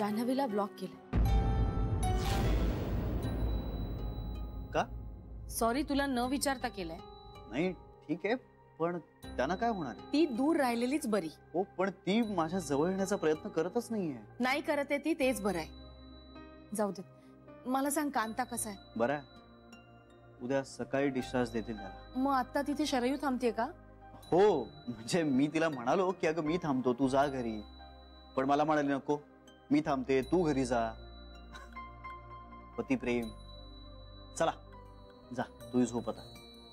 जान्हवीला block केलं. का? Sorry, तुला न विचारता केलंय. नाही ठीक आहे, पण त्यांना काय होणार? ती दूर राहिलेलीच बरी. हो, पण ती माझ्या जवळ येण्याचा प्रयत्न करतच नाहीये. नाही करते ती, तेच बरं आहे. जाऊ दे, मला सांग कांता कसा आहे? बरं आहे, उद्या सकाळी डिस्चार्ज देतील त्याला. मग आता तिथे शरयू थांबते का? हो, म्हणजे मी तिला म्हणालो की अगं मी थांबतो, तू जा घरी, पण मला म्हणाली नको, मी थांबते, तू घरी जा. पती प्रेम. चला जा, तू झोप आता.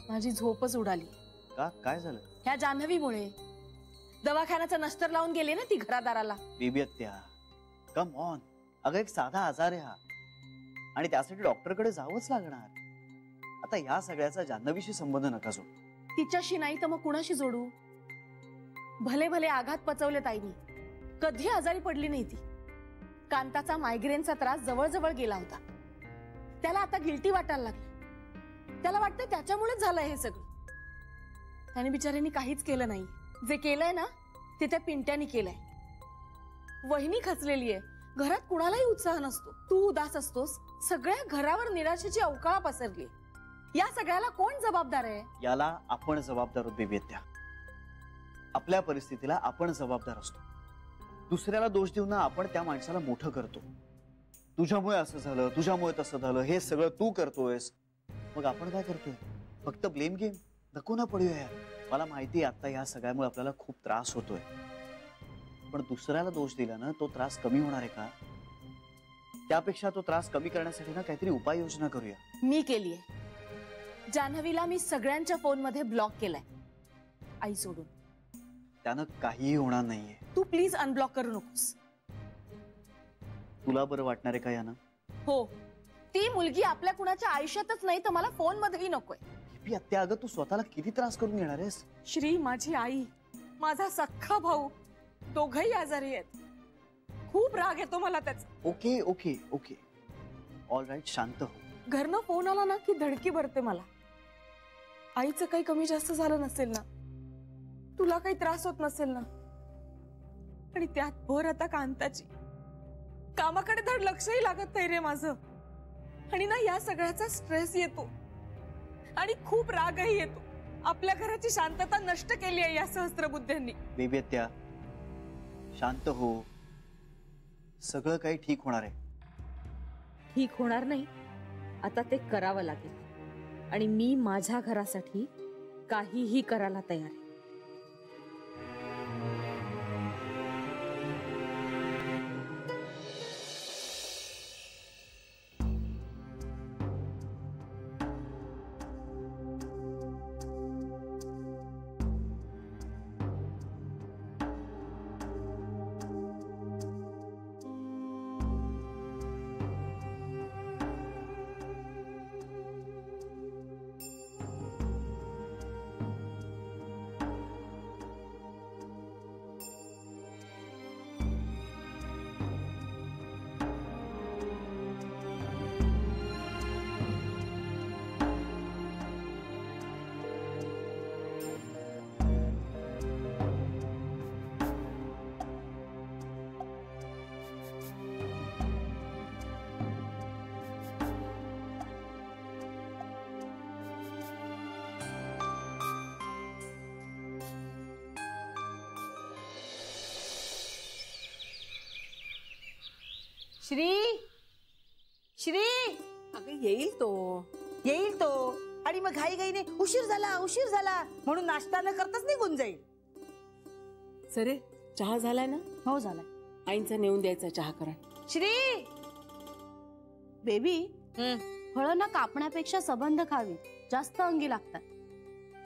माझी झोपच उडाली. का? काय झालं? ह्या जान्हवीमुळे. दवाखान्याचा नष्टर लावून गेले ना ती घरादाराला. बेबी आत्या, कम ऑन. अगं एक साधा आजार आहे हा, आणि त्यासाठी डॉक्टरकडे जावंच लागणार. आता या सगळ्याचा जान्हवीशी संबंध नका जोडू. तिच्याशी नाही तर मग कुणाशी जोडू? भले भले आघात पचवले ताईनी, कधी आजारी पडली नाही ती. कांताचा मायग्रेनचा त्रास जवळजवळ गेला होता. त्याला आता गिल्टी वाटायला लागली. त्याला वाटतं त्याच्यामुळेच झालंय हे सगळं. त्याने बिचाऱ्यांनी काहीच केलं नाही. जे केलंय ना ते त्या पिंट्यानी केलंय. वहिनी खचलेली आहे, घरात कुणालाही उत्साह नसतो. तू उदास असतोस, सगळ्या घरावर निराशेची अवकाळा पसरली. या सगळ्याला कोण जबाबदार आहे? याला आपण जबाबदार आहोत बेबी आत्या. आपल्या परिस्थितीला आपण जबाबदार असतो. दुसऱ्याला दोष देऊन आपण त्या माणसाला मोठं करतो. तुझ्यामुळे असं झालं, तुझ्यामुळे तसं झालं, हे सगळं तू करतोयस. मग आपण काय करतोय? फक्त ब्लेम गेम. नको ना पडूया. मला माहिती आहे आता या सगळ्यामुळे आपल्याला खूप त्रास होतोय, पण दुसऱ्याला दोष दिल्यानं तो त्रास कमी होणार आहे का? त्यापेक्षा तो त्रास कमी करण्यासाठी ना काहीतरी उपाययोजना करूया. मी केलीये. जान्हवीला मी सगळ्यांच्या फोन मध्ये ब्लॉक केलाय, आई सोडून. त्यानं काहीही होणार नाहीये. तू प्लीज अनब्लॉक करू नकोस. तुला बरं वाटणार आहे का यानं? हो, ती मुलगी आपल्या कुणाच्या आयुष्यातच नाही तर मला फोन मध्येही नकोय. बेबी आत्या, अगं तू स्वतःला किती त्रास करून घेणार आहेस? श्री, माझी आई, माझा सख्खा भाऊ, दोघही आजारी आहेत. खूप राग येतो मला त्याचा. Okay okay okay, all right, शांत हो. घरनं फोन आला ना की धडकी भरते मला. आईचं काही कमी जास्त झालं नसेल ना, तुला काही त्रास होत नसेल ना, आणि त्यात भर आता कांताची. कामाकडे धड लक्षही लागत नाही रे माझं. आणि ना या सगळ्याचा स्ट्रेस येतो आणि खूप रागही येतो. आपल्या घराची शांतता नष्ट केली आहे या सहस्त्रबुद्ध्यांनी. बेबी आत्या, शांत हो. सगळं काही ठीक होणार आहे. ठीक होणार नाही, आता ते करावं लागेल. आणि मी माझ्या घरासाठी काहीही करायला तयार आहे. श्री, श्री, अगं येईल तो आणि मग घाई घाईने उशीर झाला म्हणून नाश्ता न करताच निघून जाईल. सरे, चहा झालाय ना? हो झालाय. आईंचा नेऊन द्यायचा चहा करा. श्री, बेबी, फळं ना कापण्यापेक्षा सबंध खावी, जास्त अंगी लागतात.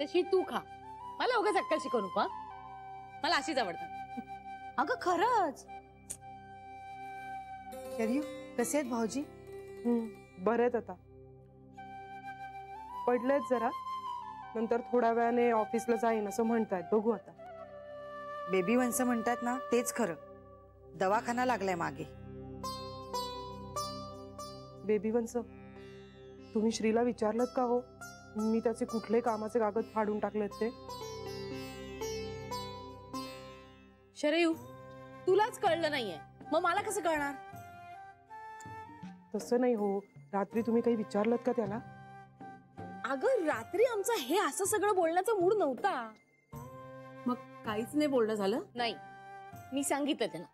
तशी तू खा, मला उगाच अक्कल शिकवू नको. मला अशीच आवडतात. अगं खरंच. शरयू, कसे आहेत भाऊजी? बरे आहेत आता. पडलेत जरा, नंतर थोड्या वेळाने ऑफिसला जाईन असं म्हणतायत. बघू आता. बेबी वंस म्हणतात ना तेच खरं. दवाखाना लागलाय मागे. बेबी वंस, तुम्ही श्रीला विचारलं का हो मी त्याचे कुठले कामाचे कागद फाडून टाकलेत ते? शरयू, तुलाच कळलं नाहीये. मग मला कसं कळणार? तसं नाही हो, रात्री तुम्ही काही विचारलं का त्याला? अगं रात्री आमचं हे असं सगळं बोलण्याचा मूड नव्हता. मग काहीच नाही बोलणं झालं? नाही, मी सांगितलं त्याला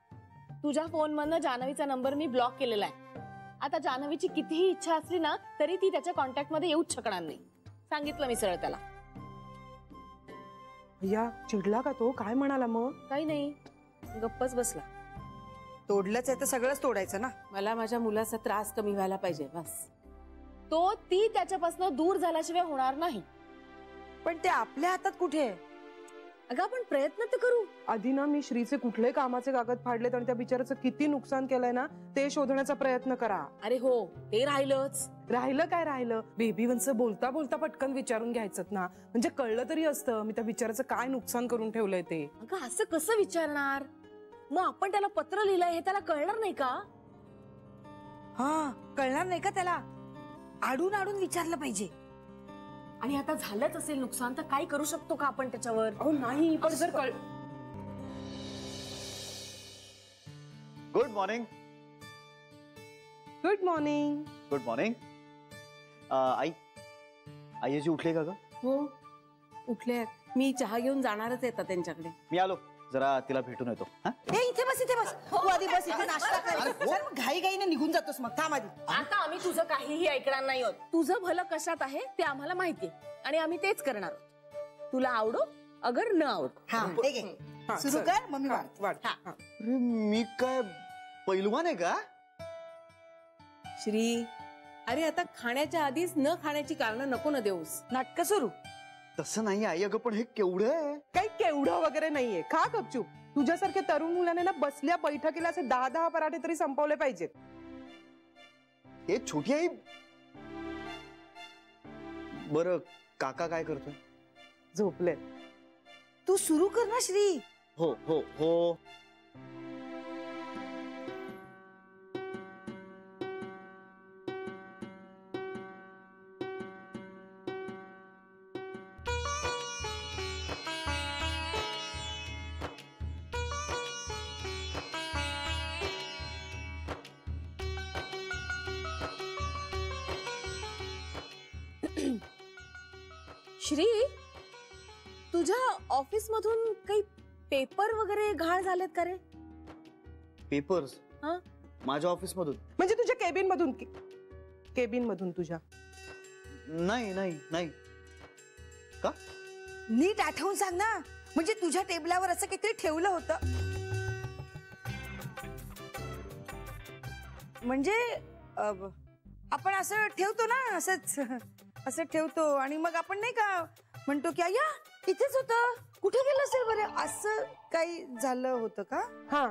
तुझ्या फोन मधनं जान्हवीचा नंबर मी ब्लॉक केलेला आहे. आता जान्हवीची कितीही इच्छा असली ना तरी ती त्याच्या कॉन्टॅक्ट मध्ये येऊच शकणार नाही. सांगितलं मी सरळ त्याला. भैया चिडला का तो? काय म्हणाला मग? काही नाही, गप्पच बसला. तोडलंच आहे तर सगळंच तोडायचं ना. मला माझ्या मुलाचा त्रास कमी व्हायला पाहिजे बस. ती त्याच्यापासून दूर झाल्याशिवाय होणार नाही. पण ते आपल्या हातात कुठे आहे? अगं आपण प्रयत्न तर करू. आधी ना मी श्रीचे कुठले कामाचे कागद फाडलेत आणि त्या बिचाराचं किती नुकसान केलंय ना ते शोधण्याचा प्रयत्न करा. अरे हो, ते राहिलंच. राहिलं काय राहिलं? बेबी वंच बोलता बोलता पटकन विचारून घ्यायचं ना, म्हणजे कळलं तरी असतं मी त्या बिचाराचं काय नुकसान करून ठेवलंय ते. अगं असं कसं विचारणार? मग आपण त्याला पत्र लिहिलंय हे त्याला कळणार नाही का? हा, कळणार नाही का त्याला? आडून आडून विचारलं पाहिजे. आणि आता झालंच असेल नुकसान तर काय करू शकतो का आपण त्याच्यावर? अहो नाही, पण जर कळ. Good morning. Good morning. Good morning. आई आईजी उठले का ग? हो उठले. मी चहा घेऊन जाणारच येतात त्यांच्याकडे. मी आलो, जरा तिला भेटून येतो. हा ए इथे बस, इथे बस. तू आधी बस, इथे नाश्ता कर. चल, मग घाई घाईने निघून जातोस मग. थांब आधी. आता आम्ही तुझं काहीही ऐकणार नाही आहोत. तुझं भलं कशात आहे ते आम्हाला माहितीये आणि आम्ही तेच करणार आहोत. तुला आवडो अगर न आवडो. हा हे घे. सुरू कर, मम्मी वाढ. अरे मी काय पैलवान आहे का? श्री, अरे आता खाण्याच्या आधीच न खाण्याची कारण नको ना देऊस. नाटक सुरू. तसं नाही आई, अगं पण हे केवढं आहे. काही केवढं वगैरे नाहीये. खा गपचूप. तुझ्यासारख्या तरुण मुलाने ना बसल्या बैठकीला असे 10-10 पराठे तरी संपवले पाहिजेत. हे छोटी आई. बरं काका काय करतोय? झोपले. तू सुरू कर ना श्री. हो हो हो. श्री, तुझ्या ऑफिस मधून काही पेपर वगैरे घाण झालेत का रे? पेपर्स? हा? माझ्या ऑफिस मधून? म्हणजे तुझ्या केबिन मधून? केबिन मधून तुझ्या? नाही नाही नाही. का? नीट आठवून सांग ना, म्हणजे तुझ्या टेबलावर असं काहीतरी ठेवलं होतं. म्हणजे आपण असं ठेवतो ना, असं ठेवतो आणि मग आपण नाही का म्हणतो की या इथेच होतं, कुठे गेलं असेल बरं, असं काही झालं होतं का? हा.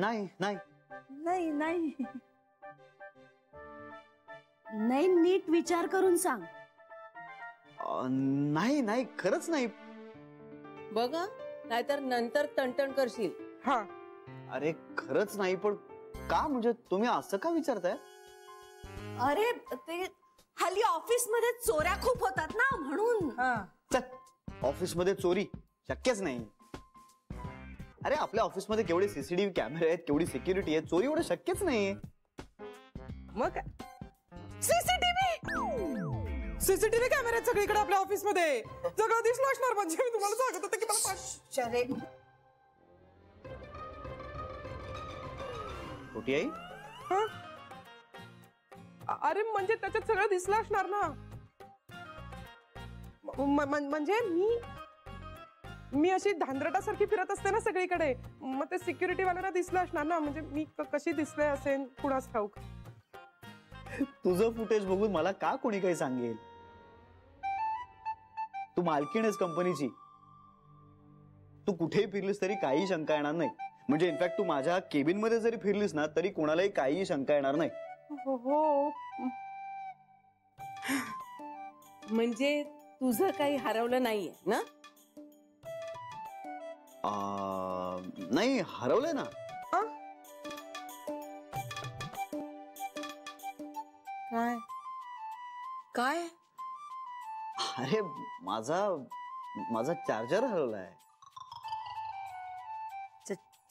नाही नाही नाही नाही नाही, नीट विचार करून सांग. नाही नाही, खरंच नाही. बघा, नाहीतर नंतर तणतण करशील. हा. अरे खरंच नाही. पण का, म्हणजे तुम्ही असं का विचारताय? अरे ते हल्ली ऑफिस मध्ये चोऱ्या खूप होतात ना, म्हणून. ऑफिस मध्ये चोरी शक्यच नाही. अरे आपल्या ऑफिस मध्ये केवढे सीसीटीव्ही कॅमेरे आहेत, केवढी सिक्युरिटी आहे, चोरी एवढं शक्यच नाही. मग सीसीटीव्ही कॅमेरे आहेत सगळीकडे आपल्या ऑफिस मध्ये. सगळं दिसलं असणार. म्हणजे मी तुम्हाला सांगत होते की मला छोटी आई. हा? अरे म्हणजे त्याच्यात सगळं दिसलं असणार ना. म्हणजे मी अशी धांदरटासारखी फिरत असते ना सगळीकडे, मग ते सिक्युरिटी वाल्यांना दिसलं असणार ना. म्हणजे मी कशी दिसले असेल कुणाच ठाऊक. तुझं फुटेज बघून मला का कोणी काही सांगेल? तू मालकीण आहेस कंपनीची. तू कुठेही फिरलीस तरी काही शंका येणार नाही. म्हणजे इनफॅक्ट तू माझ्या केबिन मध्ये जरी फिरलीस ना तरी कोणालाही काही शंका येणार नाही. हो. म्हणजे तुझं काही हरवलं नाहीये ना? नाही, हरवलंय ना. काय काय? अरे माझा चार्जर हरवलाय.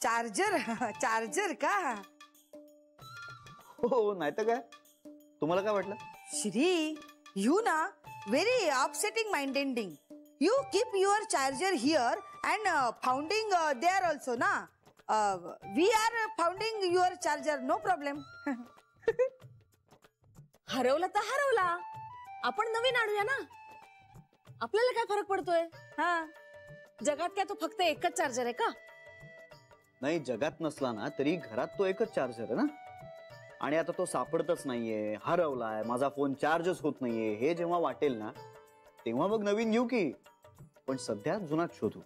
चार्जर चार्जर का? हो नाही तर काय, तुम्हाला काय वाटलं? श्री, यू ना व्हेरी अपसेटिंग माइंडेंडिंग. You keep your charger here and founding there also ना. We are founding your charger, no problem. हरवला तर हरवला, आपण नवीन आणूया ना. आपल्याला काय फरक पडतोय? हा, जगात काय तो फक्त एकच चार्जर आहे का? नाही, जगात नसला ना तरी घरात तो एकच चार्जर आहे ना. आणि आता तो सापडतच नाहीये, हरवलाय, माझा फोन चार्जच होत नाहीये, हे जेव्हा वाटेल ना तेव्हा मग नवीन घेऊ की. पण सध्या जुनाच शोधू.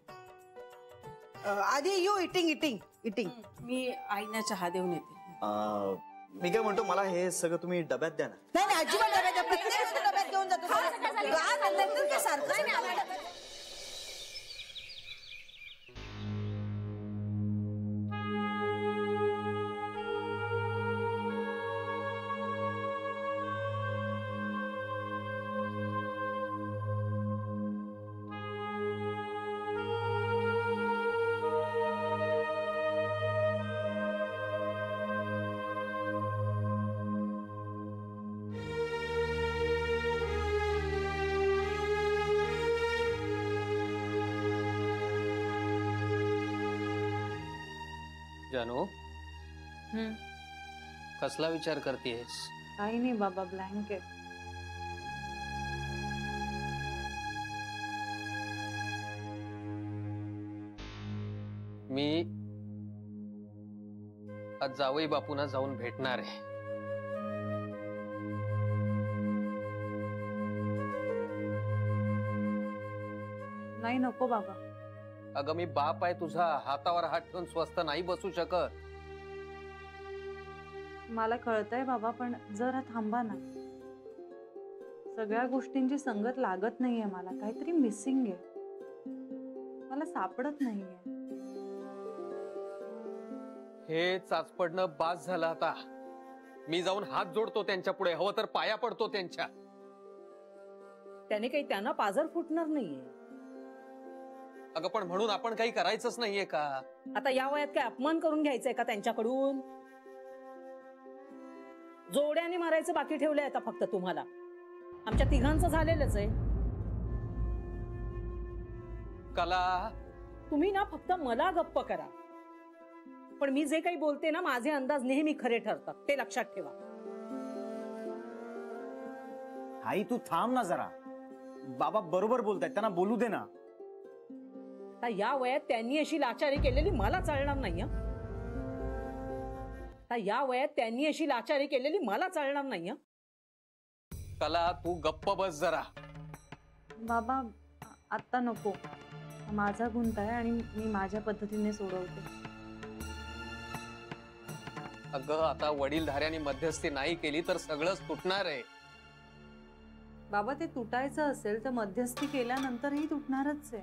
आधी यू इटिंग इटिंग इटिंग. मी आईना चहा देऊन येते. मी काय म्हणतो, मला हे सगळं तुम्ही डब्यात द्या ना. नाही नाही, अजिबात डब्यात द्या. प्रत्येक गोष्ट डब्यात घेऊन जातो. काय म्हणतात काय सारखं? जानू, कसला विचार करतेस? काही नाही बाबा, ब्लँकेट. मी आज जावई बापूंना जाऊन भेटणार आहे. नाही नको बाबा. अगं मी बाप आहे तुझा, हातावर हात ठेवून स्वस्थ नाही बसू शकत. मला कळतंय बाबा, पण जरा थांबा ना. सगळ्या गोष्टींची संगत लागत नाहीये मला. काहीतरी मिसिंग आहे, मला सापडत नाहीये. हे चाचपडणं बास झालं आता. मी जाऊन हात जोडतो त्यांच्या पुढे, हवं तर पाया पडतो त्यांच्या. त्याने काही त्यांना पाझर फुटणार नाहीये. अगं पण म्हणून आपण काही करायचंच नाहीये का? आता या वयात काय अपमान करून घ्यायचंय का त्यांच्याकडून? जोड्याने मारायचं बाकी ठेवलंय आता फक्त तुम्हाला. आमच्या तिघांचं झालेलंच आहे. कला, तुम्ही ना फक्त मला गप्प करा, पण मी जे काही बोलते ना, माझे अंदाज नेहमी खरे ठरतात, ते लक्षात ठेवा. आई तू थांब ना जरा. बाबा बरोबर बोलतायत, त्यांना बोलू दे ना. आता या वयात त्यांनी अशी लाचारी केलेली मला चालणार नाही. आता या वयात त्यांनी अशी लाचारी केलेली मला चालणार नाही. कला तू गप्प बस जरा. बाबा आत्ता नको, माझा गुंता आहे आणि मी माझ्या पद्धतीने सोडवते. अगं आता वडीलधाऱ्यांनी मध्यस्थी नाही केली तर सगळंच तुटणार आहे. बाबा ते तुटायचं असेल तर मध्यस्थी केल्यानंतरही तुटणारच आहे.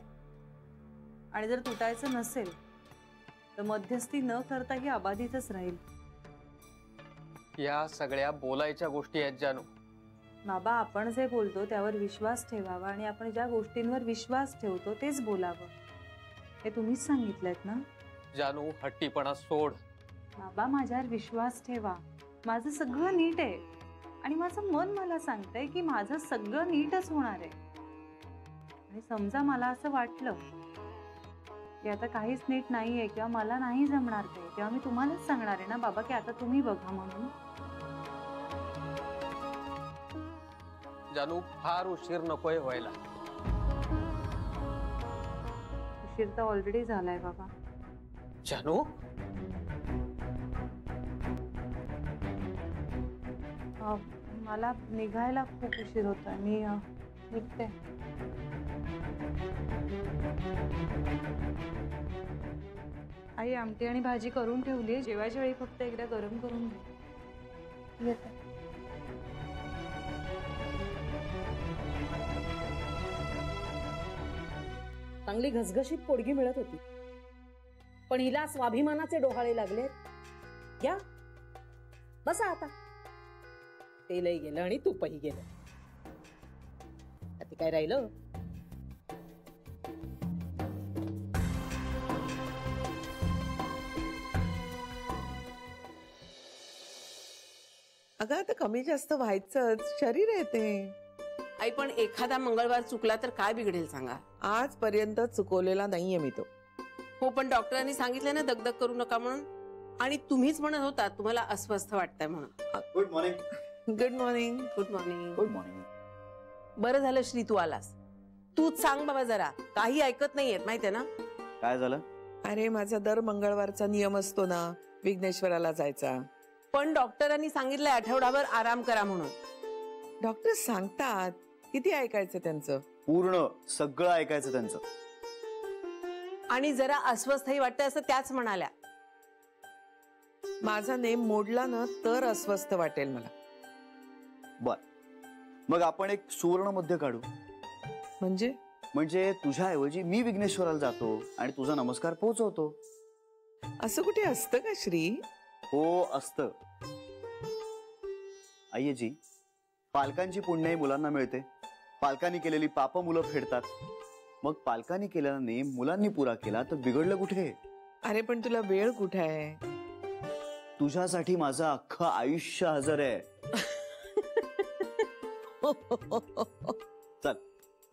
आणि जर तुटायचं नसेल तर मध्यस्थी न करता ही अबाधितच राहील. या सगळ्या बोलायच्या गोष्टी आहेत जानू. बाबा आपण जे बोलतो त्यावर विश्वास ठेवावा आणि आपण ज्या गोष्टींवर विश्वास ठेवतो तेच बोलावं, हे तुम्हीच सांगितलंत ना. जानू हट्टीपणा सोड. बाबा माझ्यावर विश्वास ठेवा, माझं सगळं नीट आहे आणि माझं मन मला सांगतंय की माझं सगळं नीटच होणार आहे. आणि समजा मला असं वाटलं की आता काहीच नीट नाहीये किंवा मला नाही जमणार काही, तेव्हा मी तुम्हालाच सांगणार आहे ना बाबा की आता तुम्ही बघा म्हणून. जानू फार उशीर नकोय व्हायला. उशीर तर ऑलरेडी झालाय बाबा. जानू मला निघायला खूप उशीर होतोय, मी निघते. आई आमटी आणि भाजी करून ठेवली आहे, जेवायच्या वेळी फक्त एकदा गरम करून घे. येते. चांगली घसघशीत पोडगी मिळत होती, पण हिला स्वाभिमानाचे डोहाळे लागले. या बसा आता. तेलही गेलं आणि तूपही गेलं, आता काय राहिलं. अगं आता कमी जास्त व्हायचंच, शरीर आहे ते. आई पण एखादा मंगळवार चुकला तर काय बिघडेल सांगा. आजपर्यंत चुकवलेला नाहीये मी तो. हो पण डॉक्टरांनी सांगितलं ना दगदग करू नका म्हणून. आणि तुम्हीच म्हणत होता तुम्हाला अस्वस्थ वाटतंय म्हणून. Good morning. Good morning. Good morning. Good morning. बरं झालं श्री तू आलास. तूच सांग बाबा जरा, काही ऐकत नाहीयेत माहितीये ना. काय झालं? अरे माझा दर मंगळवारचा नियम असतो ना विघ्नेश्वराला जायचा. पण डॉक्टरांनी सांगितलंय आठवडाभर आराम करा म्हणून. डॉक्टर सांगतात, किती ऐकायचं त्यांचं. पूर्ण सगळं ऐकायचं त्यांचं. आणि जरा अस्वस्थही वाटतंय असं त्याच म्हणाल्या. माझा नेम मोडला ना तर अस्वस्थ वाटेल मला. बर, मग आपण एक सुवर्ण मध्य काढू. म्हणजे तुझ्याऐवजी मी विघ्नेश्वराला जातो आणि तुझा नमस्कार पोहोचवतो. असं कुठे असतं का श्री? हो असतं. आईजी, पालकांची पुण्याई मुलांना मिळते. पालकांनी केलेली पाप मुलं फेडतात. मग पालकांनी केलेला नेम मुलांनी पुरा केला तर बिघडलं कुठे? अरे पण तुला वेळ कुठे आहे? तुझ्यासाठी माझं अख्खं आयुष्य हजर आहे. चल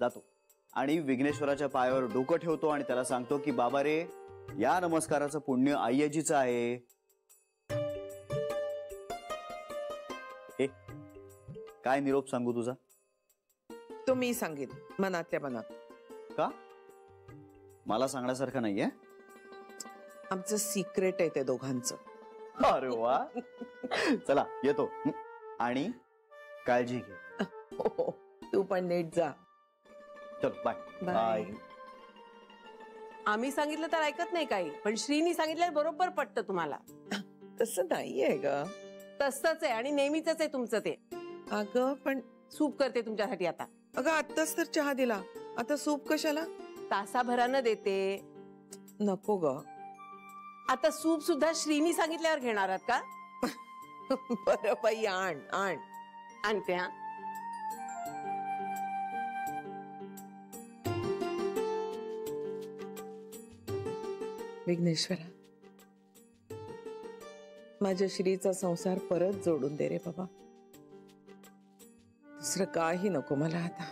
जातो आणि विघ्नेश्वराच्या पायावर डोकं ठेवतो आणि त्याला सांगतो की बाबा रे, या नमस्काराचं पुण्य आईजीचं आहे. काय निरोप सांगू तुझा? तो मी सांगेन मनातल्या मनात. का? मला सांगण्यासारखं नाहीये. आमचं सिक्रेट आहे ते दोघांचं. अरे वा. चला येतो. आणि काळजी घे. हो, तू पण नीट जा. चल बाय. बाय. आम्ही सांगितलं तर ऐकत नाही काही, पण श्रीनी सांगितलं बरोबर पटतं तुम्हाला. तसं नाहीये ग. तसंच आहे आणि नेहमीच आहे तुमचं ते. अगं पण सूप करते तुमच्यासाठी आता. अगं आत्ताच तर चहा दिला, आता सूप कशाला? तासाभरानं देते. नको ग. आता सूप सुद्धा श्रीनी सांगितल्यावर घेणार आहात का? बरं बाई, आण आण. आणते हा. विघ्नेश्वरा, माझ्या श्रीचा संसार परत जोडून दे रे बाबा. दुसरं काही नको मला आता.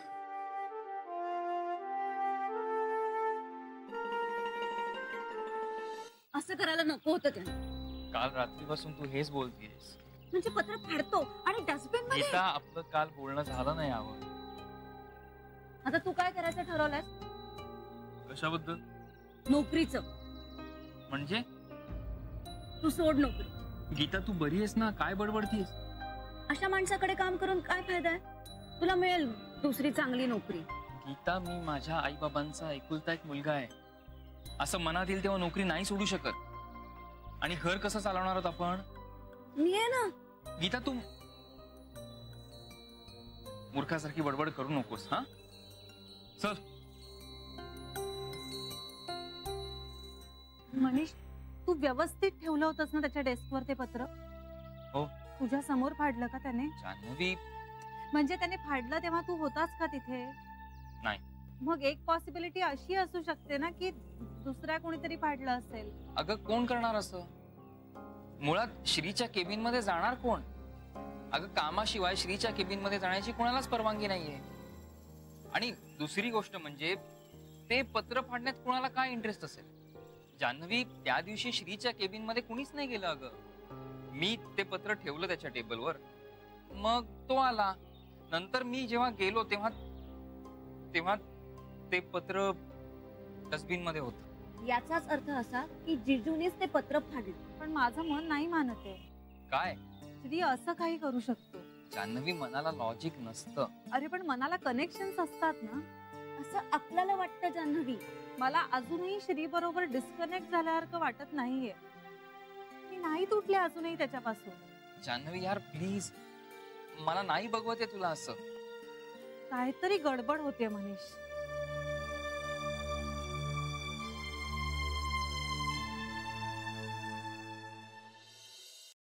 असं करायला नको होतं त्यानं. काल रात्रीपासून तू हेच बोलतेस. म्हणजे पत्र फाडतो आणि डस्टबिन मध्ये. गीता, आपलं काल बोलणं झालं नाही यावर. आता तू काय करायचं ठरवलंयस? कशाबद्दल? नोकरीचं. म्हणजे? तू सोड नोकरी. गीता, तू बरी आहेस ना? काय बडबडतीस? अशा माणसाकडे काम करून काय फायदा आहे? तुला मिळेल दुसरी चांगली नोकरी. गीता, मी माझ्या आई बाबांचा एकुलता एक मुलगा आहे. असं मनात येईल तेव्हा नोकरी नाही सोडू शकत. आणि घर कसं चालवणार आहोत आपण? मी आहे ना. गीता, तू मूर्खासारखी बडबड करू नकोस. हा चल. मनीष, तू व्यवस्थित ठेवलं होतंस ना त्याच्या डेस्कवर ते पत्र? हो. तुझ्या समोर फाडलं का त्याने? जान्हवी, म्हणजे त्याने फाडलं तेव्हा तू होतास का तिथे? नाही. मग एक पॉसिबिलिटी अशी असू शकते ना की दुसऱ्या कोणीतरी फाडलं असेल. अगं कोण करणार असं? मुळात श्रीच्या केबिन मध्ये जाणार कोण? अगं कामाशिवाय श्रीच्या केबिन मध्ये जाण्याची कोणालाच परवानगी नाहीये. आणि दुसरी गोष्ट म्हणजे ते पत्र फाडण्यात कोणाला काय इंटरेस्ट असेल? जान्हवी, त्या दिवशी श्रीच्या केबिन मध्ये कुणीच नाही गेलं. अगं मी ते पत्र ठेवलं त्याच्या टेबलवर, मग तो आला. नंतर मी जेव्हा गेलो तेव्हा तेव्हा ते पत्र डस्टबिन मध्ये होतं. याचाच अर्थ असा की जिजूनीच ते पत्र फाडलं. पण माझं मन नाही मानत आहे. काय? श्री असं काही करू शकतो? जान्हवी, मनाला लॉजिक नसतं. अरे पण मनाला कनेक्शन्स असतात ना. असं आपल्याला वाटतं जान्हवी. मला अजूनही श्री बरोबर डिस्कनेक्ट झाल्यासारखं वाटत नाहीये. मी नाही तुटले अजूनही त्याच्यापासून. जान्हवी यार प्लीज, मला नाही बघवत आहे तुला असं. काहीतरी गडबड होते मनीष.